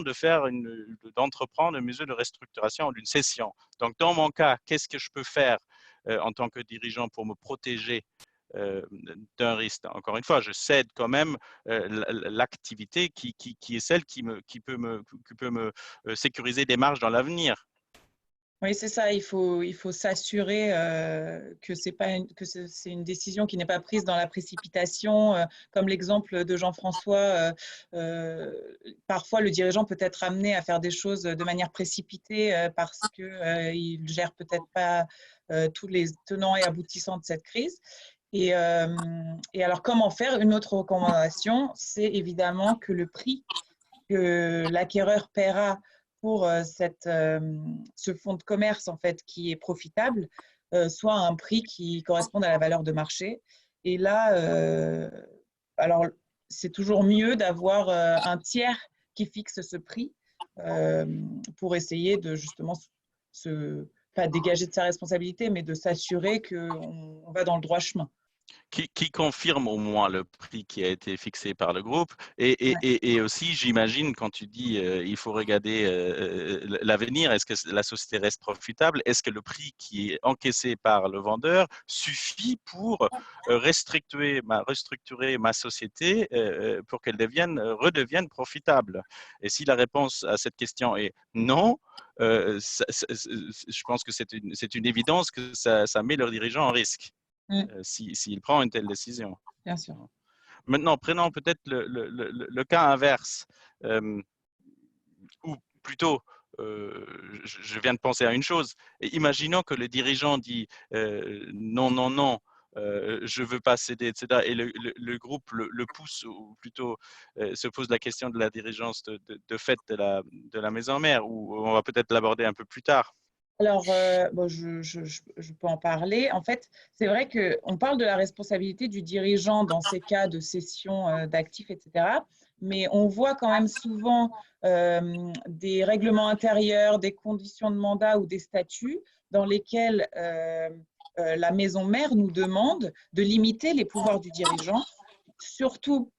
d'entreprendre une mesure de restructuration ou d'une cession. Donc, dans mon cas, qu'est-ce que je peux faire en tant que dirigeant pour me protéger d'un risque? Encore une fois, je cède quand même l'activité qui est celle qui peut me sécuriser des marges dans l'avenir. Oui, c'est ça. Il faut s'assurer que c'est une décision qui n'est pas prise dans la précipitation. Comme l'exemple de Jean-François, parfois le dirigeant peut être amené à faire des choses de manière précipitée parce qu'il ne gère peut-être pas tous les tenants et aboutissants de cette crise. Et alors, comment faire? Une autre recommandation, c'est évidemment que le prix que l'acquéreur paiera pour ce fonds de commerce en fait, qui est profitable, soit un prix qui corresponde à la valeur de marché. Et là, alors c'est toujours mieux d'avoir un tiers qui fixe ce prix pour essayer de justement pas dégager de sa responsabilité, mais de s'assurer qu'on va dans le droit chemin. Qui confirme au moins le prix qui a été fixé par le groupe. Et aussi, j'imagine, quand tu dis il faut regarder l'avenir, est-ce que la société reste profitable? Est-ce que le prix qui est encaissé par le vendeur suffit pour restructurer ma société pour qu'elle redevienne profitable? Et si la réponse à cette question est non, je pense que c'est une évidence que ça met leurs dirigeants en risque. S'il prend une telle décision. Bien sûr. Maintenant, prenons peut-être le cas inverse, ou plutôt je viens de penser à une chose. Imaginons que le dirigeant dit non, non, non, je ne veux pas céder, etc. Et le groupe le pousse, ou plutôt se pose la question de la dirigeance de fait de la maison mère, ou on va peut-être l'aborder un peu plus tard. Alors, bon, je peux en parler. En fait, c'est vrai qu'on parle de la responsabilité du dirigeant dans ces cas de cession d'actifs, etc. Mais on voit quand même souvent des règlements intérieurs, des conditions de mandat ou des statuts dans lesquels la maison mère nous demande de limiter les pouvoirs du dirigeant, surtout.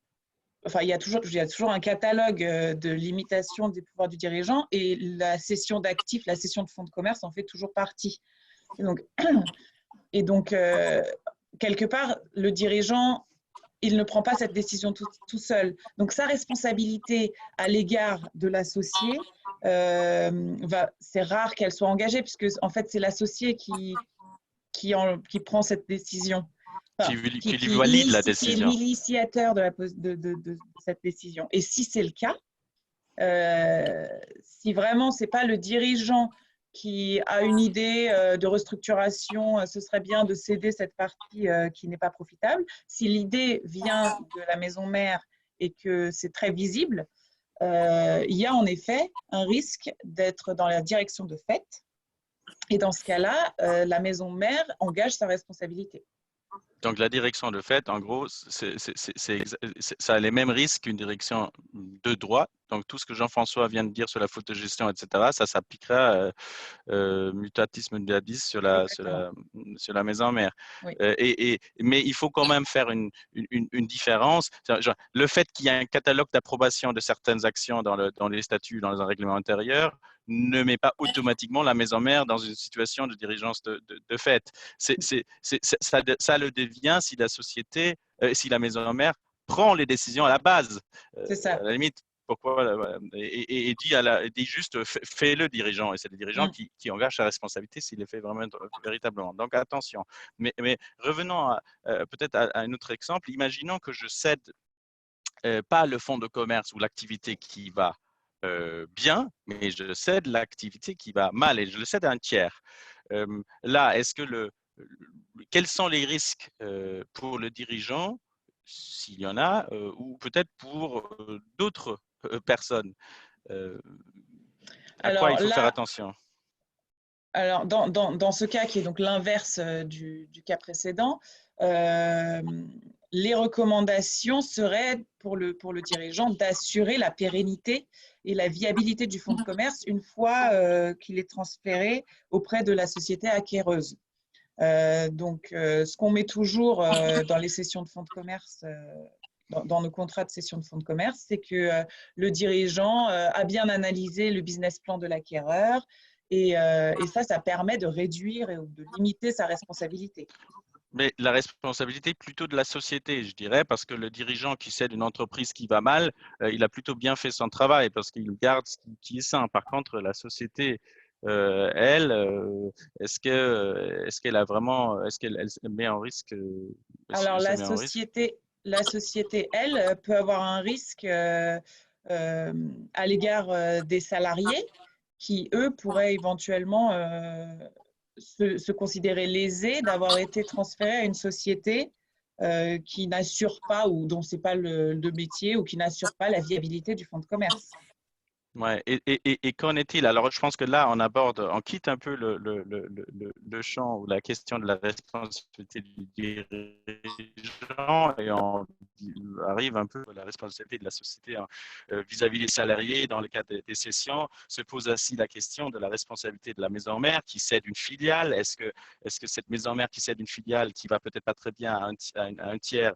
Enfin, il y a toujours un catalogue de limitation des pouvoirs du dirigeant, et la cession d'actifs, la cession de fonds de commerce en fait toujours partie. Et donc quelque part, le dirigeant, il ne prend pas cette décision tout seul. Donc, sa responsabilité à l'égard de l'associé, c'est rare qu'elle soit engagée, puisque en fait, c'est l'associé qui prend cette décision. Qui lui valide la décision. Qui est l'initiateur de cette décision. Et si c'est le cas, si vraiment ce n'est pas le dirigeant qui a une idée de restructuration, ce serait bien de céder cette partie qui n'est pas profitable. Si l'idée vient de la maison mère et que c'est très visible, il y a en effet un risque d'être dans la direction de fait. Et dans ce cas-là, la maison mère engage sa responsabilité. Donc, la direction de fait, en gros, ça a les mêmes risques qu'une direction de droit. Donc, tout ce que Jean-François vient de dire sur la faute de gestion, etc., ça s'appliquera mutatis mutandis sur la maison mère. Oui. Mais il faut quand même faire une différence. Le fait qu'il y ait un catalogue d'approbation de certaines actions dans les statuts, dans un règlement intérieur, ne met pas automatiquement la maison mère dans une situation de dirigeance de fait. Ça le devient si la société, si la maison mère prend les décisions à la base. C'est ça. À la limite, pourquoi et dit juste fais-le dirigeant, et c'est le dirigeant qui engage sa responsabilité s'il le fait vraiment véritablement. Donc attention. Mais revenons peut-être à un autre exemple. Imaginons que je cède pas le fonds de commerce ou l'activité qui va bien, mais je cède l'activité qui va mal, et je le cède à un tiers. Là, quels sont les risques pour le dirigeant, s'il y en a, ou peut-être pour d'autres personnes? À quoi il faut faire attention? Alors, dans ce cas qui est donc l'inverse du cas précédent, les recommandations seraient pour le dirigeant d'assurer la pérennité et la viabilité du fonds de commerce une fois qu'il est transféré auprès de la société acquéreuse. Ce qu'on met toujours dans les cessions de fonds de commerce, dans nos contrats de cession de fonds de commerce, c'est que le dirigeant a bien analysé le business plan de l'acquéreur, et ça permet de réduire et de limiter sa responsabilité. Mais la responsabilité plutôt de la société, je dirais, parce que le dirigeant qui cède une entreprise qui va mal, il a plutôt bien fait son travail parce qu'il garde ce qui est sain. Par contre, la société, elle, est-ce qu'elle a vraiment, est-ce qu'elle met en risque? Alors, la société, elle, peut avoir un risque à l'égard des salariés qui, eux, pourraient éventuellement se considérer lésés d'avoir été transférés à une société qui n'assure pas, ou dont ce n'est pas le métier, ou qui n'assure pas la viabilité du fonds de commerce. Ouais. Et qu'en est-il? Alors, je pense que là, on quitte un peu le champ ou la question de la responsabilité du dirigeant, et on arrive un peu à la responsabilité de la société vis-à-vis des salariés dans le cadre des cessions. Se pose aussi la question de la responsabilité de la maison mère qui cède une filiale. Est-ce que cette maison mère qui cède une filiale qui va peut-être pas très bien à un tiers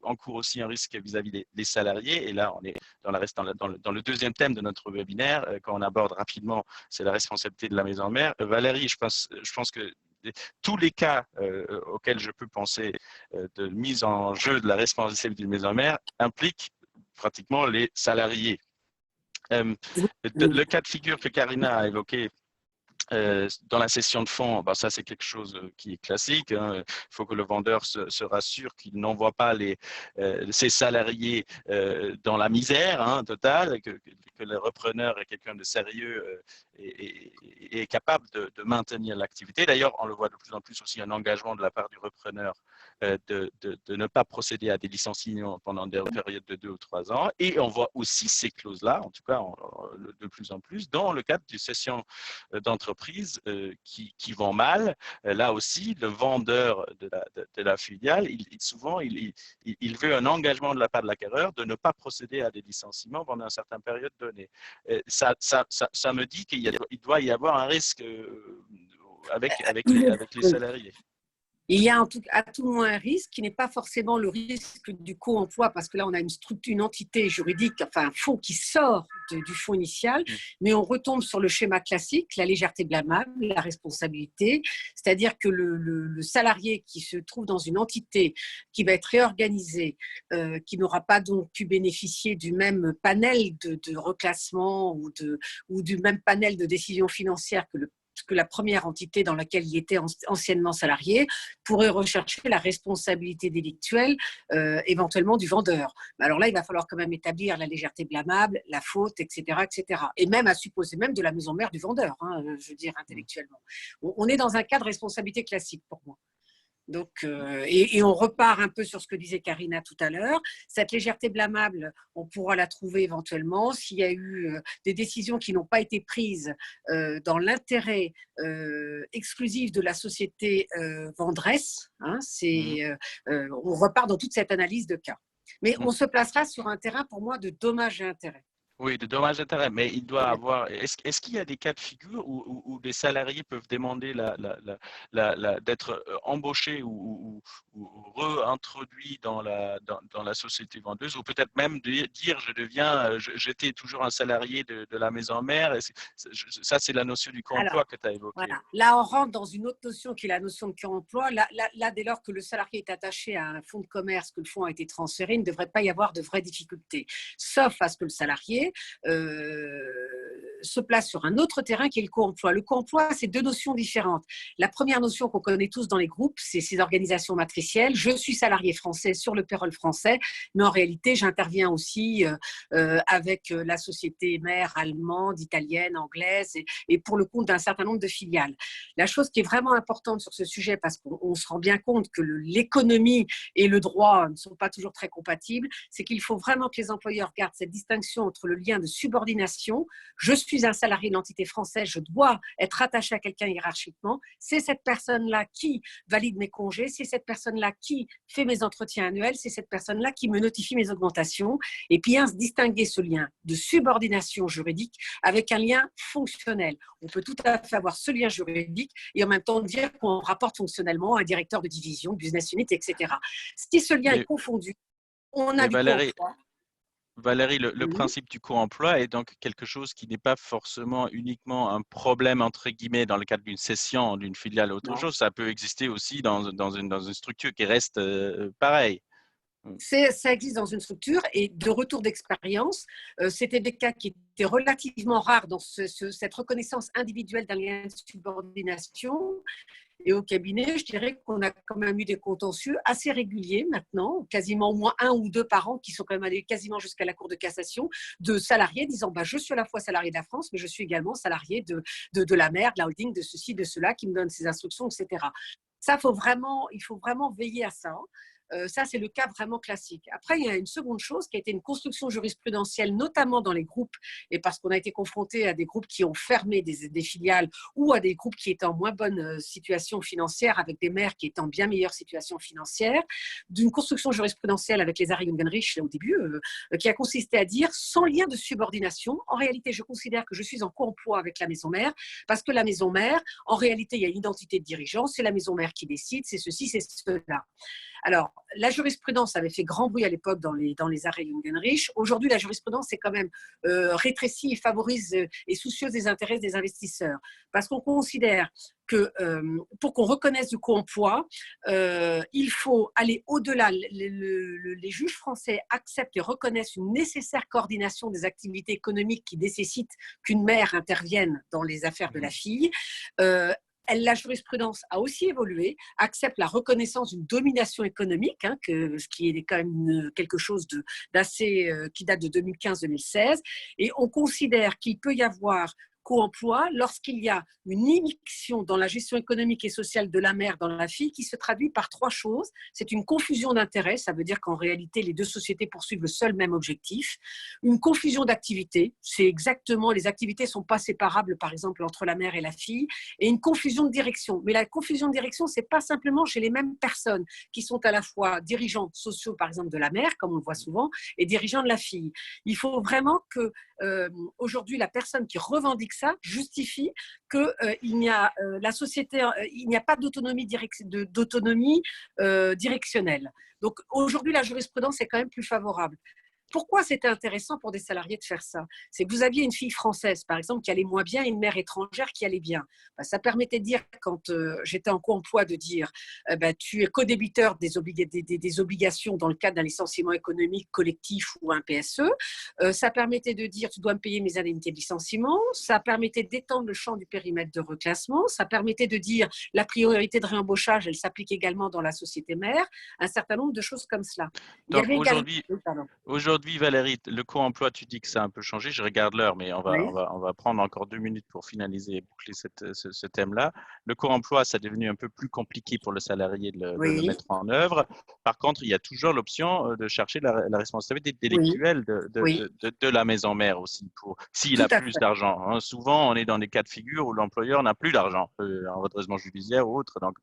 encourt aussi un risque vis-à-vis des salariés? Et là, on est dans le deuxième thème de notre webinaire, quand on aborde rapidement, c'est la responsabilité de la maison mère. Valérie, je pense que tous les cas auxquels je peux penser de mise en jeu de la responsabilité de la maison mère impliquent pratiquement les salariés. Le cas de figure que Karina a évoqué Dans la cession de fonds, ça c'est quelque chose qui est classique. Il faut que le vendeur se rassure qu'il n'envoie pas ses salariés dans la misère totale, que le repreneur est quelqu'un de sérieux et est capable de maintenir l'activité. D'ailleurs, on le voit de plus en plus aussi, un engagement de la part du repreneur de ne pas procéder à des licenciements pendant des périodes de 2 ou 3 ans. Et on voit aussi ces clauses-là, en tout cas de plus en plus, dans le cadre du cession d'entreprises qui vont mal. Là aussi, le vendeur de la filiale, souvent, il veut un engagement de la part de l'acquéreur de ne pas procéder à des licenciements pendant une certaine période donnée. Ça me dit qu'il doit y avoir un risque avec les salariés. Il y a à tout le moins un risque qui n'est pas forcément le risque du co-emploi, parce que là, on a une structure, une entité juridique, enfin un fonds qui sort du fonds initial, mais on retombe sur le schéma classique, la légèreté blâmable, la responsabilité, c'est-à-dire que le salarié qui se trouve dans une entité qui va être réorganisée, qui n'aura pas donc pu bénéficier du même panel de reclassement ou du même panel de décisions financières que la première entité dans laquelle il était anciennement salarié, pourrait rechercher la responsabilité délictuelle éventuellement du vendeur. Alors là, il va falloir quand même établir la légèreté blâmable, la faute, etc., etc. Et même à supposer même de la maison mère du vendeur, je veux dire intellectuellement. On est dans un cas de responsabilité classique pour moi. Donc, et on repart un peu sur ce que disait Karina tout à l'heure. Cette légèreté blâmable, on pourra la trouver éventuellement s'il y a eu des décisions qui n'ont pas été prises dans l'intérêt exclusif de la société vendresse. On repart dans toute cette analyse de cas. Mais on se placera sur un terrain, pour moi, de dommages et intérêts. Oui, de dommages et intérêts, mais il doit avoir. Est-ce qu'il y a des cas de figure où des salariés peuvent demander d'être embauchés ou réintroduits dans la société vendeuse, ou peut-être même de dire j'étais toujours un salarié de la maison mère. Ça, c'est la notion du co-emploi que tu as évoquée. Voilà. Là, on rentre dans une autre notion qui est la notion de co-emploi. Là, dès lors que le salarié est attaché à un fonds de commerce, que le fonds a été transféré, il ne devrait pas y avoir de vraies difficultés, sauf à ce que le salarié se place sur un autre terrain qui est le co-emploi. Le co-emploi, c'est deux notions différentes. La première notion qu'on connaît tous dans les groupes, c'est ces organisations matricielles. Je suis salarié français sur le payroll français, mais en réalité, j'interviens aussi avec la société mère allemande, italienne, anglaise, et pour le compte d'un certain nombre de filiales. La chose qui est vraiment importante sur ce sujet, parce qu'on se rend bien compte que l'économie et le droit ne sont pas toujours très compatibles, c'est qu'il faut vraiment que les employeurs gardent cette distinction entre le lien de subordination. Je suis un salarié de l'entité française, je dois être attaché à quelqu'un hiérarchiquement. C'est cette personne-là qui valide mes congés, c'est cette personne-là qui fait mes entretiens annuels, c'est cette personne-là qui me notifie mes augmentations. Et puis, distinguer ce lien de subordination juridique avec un lien fonctionnel. On peut tout à fait avoir ce lien juridique et en même temps dire qu'on rapporte fonctionnellement à un directeur de division, business unit, etc. Si ce lien est confondu, on a du co-emploi. Valérie, le principe du co-emploi est donc quelque chose qui n'est pas forcément uniquement un problème, entre guillemets, dans le cadre d'une cession d'une filiale à autre chose. Ça peut exister aussi dans une structure qui reste pareille. Ça existe dans une structure et de retour d'expérience, c'était des cas qui étaient relativement rares dans cette reconnaissance individuelle d'un lien de subordination. Et au cabinet, je dirais qu'on a quand même eu des contentieux assez réguliers maintenant, quasiment au moins 1 ou 2 par an, qui sont quand même allés quasiment jusqu'à la Cour de cassation, de salariés disant je suis à la fois salarié de la France, mais je suis également salarié de la mère, de la holding, de ceci, de cela, qui me donne ses instructions, etc. Ça, il faut vraiment veiller à ça. Ça, c'est le cas vraiment classique. Après, il y a une seconde chose qui a été une construction jurisprudentielle, notamment dans les groupes, et parce qu'on a été confronté à des groupes qui ont fermé des filiales ou à des groupes qui étaient en moins bonne situation financière, avec des maires qui étaient en bien meilleure situation financière, d'une construction jurisprudentielle avec les arrêts Jungenrich au début, qui a consisté à dire sans lien de subordination. En réalité, je considère que je suis en co-emploi avec la maison mère, parce que la maison mère, en réalité, il y a une identité de dirigeant, c'est la maison mère qui décide, c'est ceci, c'est cela. Alors, la jurisprudence avait fait grand bruit à l'époque dans les arrêts Jungenrich. Aujourd'hui, la jurisprudence est quand même rétrécie et favorise et soucieuse des intérêts des investisseurs. Parce qu'on considère que pour qu'on reconnaisse du co-emploi, il faut aller au-delà. Les juges français acceptent et reconnaissent une nécessaire coordination des activités économiques qui nécessitent qu'une mère intervienne dans les affaires de la fille. La jurisprudence a aussi évolué, accepte la reconnaissance d'une domination économique, ce qui est quand même quelque chose d'assez qui date de 2015-2016, et on considère qu'il peut y avoir co-emploi lorsqu'il y a une immixtion dans la gestion économique et sociale de la mère dans la fille qui se traduit par 3 choses. C'est une confusion d'intérêts, ça veut dire qu'en réalité, les 2 sociétés poursuivent le seul même objectif. Une confusion d'activités, c'est exactement, les activités ne sont pas séparables, par exemple, entre la mère et la fille. Et une confusion de direction. Mais la confusion de direction, ce n'est pas simplement chez les mêmes personnes qui sont à la fois dirigeants sociaux, par exemple, de la mère, comme on le voit souvent, et dirigeants de la fille. Il faut vraiment que aujourd'hui, la personne qui revendique ça justifie qu'il n'y a la société, il n'y a pas d'autonomie directionnelle. Donc aujourd'hui, la jurisprudence est quand même plus favorable. Pourquoi c'était intéressant pour des salariés de faire ça? C'est que vous aviez une fille française, par exemple, qui allait moins bien et une mère étrangère qui allait bien. Ça permettait de dire, quand j'étais en co-emploi, de dire tu es co-débiteur des obligations dans le cadre d'un licenciement économique collectif ou un PSE. Ça permettait de dire tu dois me payer mes indemnités de licenciement. Ça permettait d'étendre le champ du périmètre de reclassement. Ça permettait de dire la priorité de réembauchage, elle s'applique également dans la société mère. Un certain nombre de choses comme cela. Donc aujourd'hui, Valérie, le co-emploi, tu dis que ça a un peu changé. Je regarde l'heure, mais on va prendre encore 2 minutes pour finaliser et boucler ce thème-là. Le co-emploi, ça est devenu un peu plus compliqué pour le salarié de le mettre en œuvre. Par contre, il y a toujours l'option de chercher la responsabilité délictuelle de la maison mère aussi, s'il a plus d'argent. Souvent, on est dans des cas de figure où l'employeur n'a plus d'argent, en redressement judiciaire ou autre. Donc,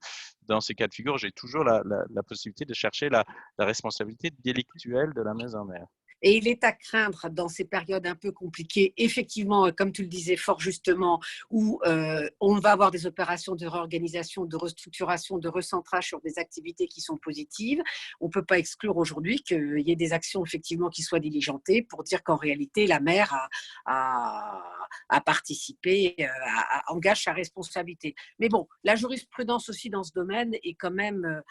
dans ces cas de figure, j'ai toujours la possibilité de chercher la responsabilité délictuelle de la maison mère. Et il est à craindre dans ces périodes un peu compliquées, effectivement, comme tu le disais fort justement, où on va avoir des opérations de réorganisation, de restructuration, de recentrage sur des activités qui sont positives. On ne peut pas exclure aujourd'hui qu'il y ait des actions effectivement qui soient diligentées pour dire qu'en réalité, la mère a participé, engage sa responsabilité. Mais bon, la jurisprudence aussi dans ce domaine est quand même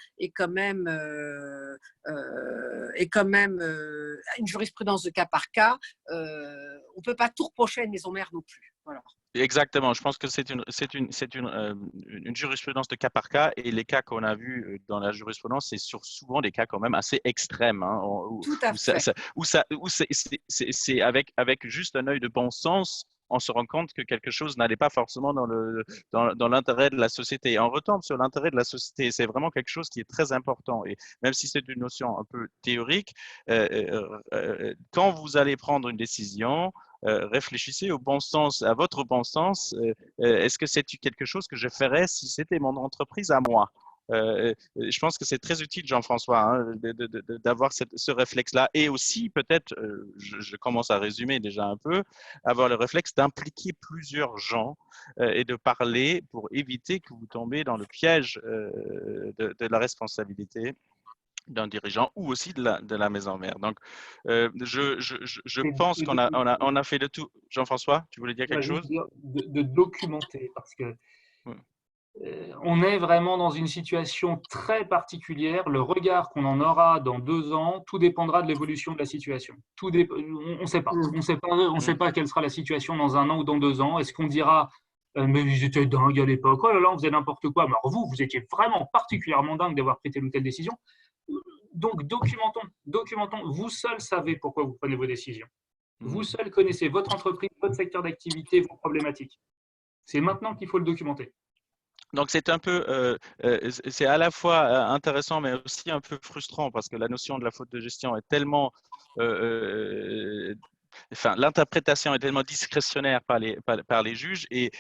une jurisprudence de cas par cas. On ne peut pas tout reprocher à une maison mère non plus. Voilà. Exactement. Je pense que c'est une jurisprudence de cas par cas, et les cas qu'on a vus dans la jurisprudence, c'est souvent des cas quand même assez extrêmes. Tout à fait. Où c'est avec juste un œil de bon sens, on se rend compte que quelque chose n'allait pas forcément dans l'intérêt de la société. Et on retombe sur l'intérêt de la société. C'est vraiment quelque chose qui est très important. Et même si c'est une notion un peu théorique, quand vous allez prendre une décision, réfléchissez au bon sens, à votre bon sens. Est-ce que c'est quelque chose que je ferais si c'était mon entreprise à moi? Je pense que c'est très utile, Jean-François, d'avoir ce réflexe-là, et aussi peut-être, je commence à résumer déjà un peu, avoir le réflexe d'impliquer plusieurs gens et de parler pour éviter que vous tombez dans le piège de la responsabilité d'un dirigeant ou aussi de la maison mère. Donc, je pense qu'on a fait le tout. Jean-François, tu voulais dire quelque chose? De documenter, parce que on est vraiment dans une situation très particulière. Le regard qu'on en aura dans 2 ans, tout dépendra de l'évolution de la situation. On ne sait pas. On sait pas quelle sera la situation dans 1 an ou dans 2 ans. Est-ce qu'on dira mais ils étaient dingues à l'époque, oh là là, on faisait n'importe quoi. Mais alors vous étiez vraiment particulièrement dingue d'avoir pris telle ou telle décision. Donc, documentons. Vous seul savez pourquoi vous prenez vos décisions. Vous seul connaissez votre entreprise, votre secteur d'activité, vos problématiques. C'est maintenant qu'il faut le documenter. Donc, c'est un peu, c'est à la fois intéressant, mais aussi un peu frustrant, parce que la notion de la faute de gestion est tellement l'interprétation est tellement discrétionnaire par les juges et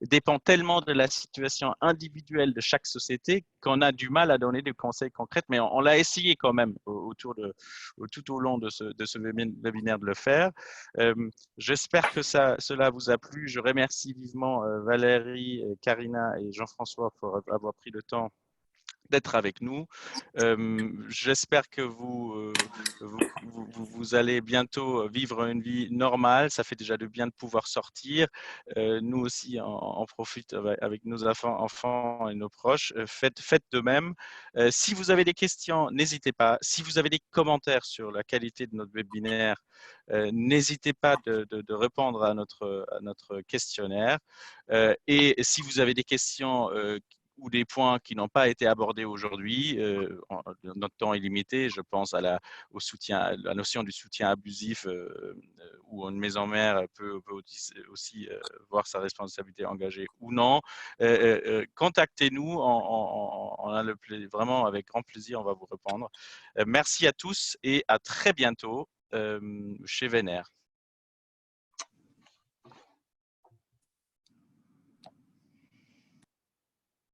dépend tellement de la situation individuelle de chaque société qu'on a du mal à donner des conseils concrets. Mais on l'a essayé quand même tout au long de ce webinaire de le faire. J'espère que cela vous a plu. Je remercie vivement Valérie, Karina et Jean-François pour avoir pris le temps d'être avec nous. J'espère que vous allez bientôt vivre une vie normale. Ça fait déjà du bien de pouvoir sortir. Nous aussi, on profite avec nos enfants et nos proches. Faites de même. Si vous avez des questions, n'hésitez pas. Si vous avez des commentaires sur la qualité de notre webinaire, n'hésitez pas de répondre à notre questionnaire. Et si vous avez des questions ou des points qui n'ont pas été abordés aujourd'hui, notre temps est limité. Je pense au soutien, à la notion du soutien abusif, où une maison mère peut aussi voir sa responsabilité engagée ou non. Contactez-nous, on a vraiment avec grand plaisir, on va vous répondre. Merci à tous et à très bientôt chez Vénère.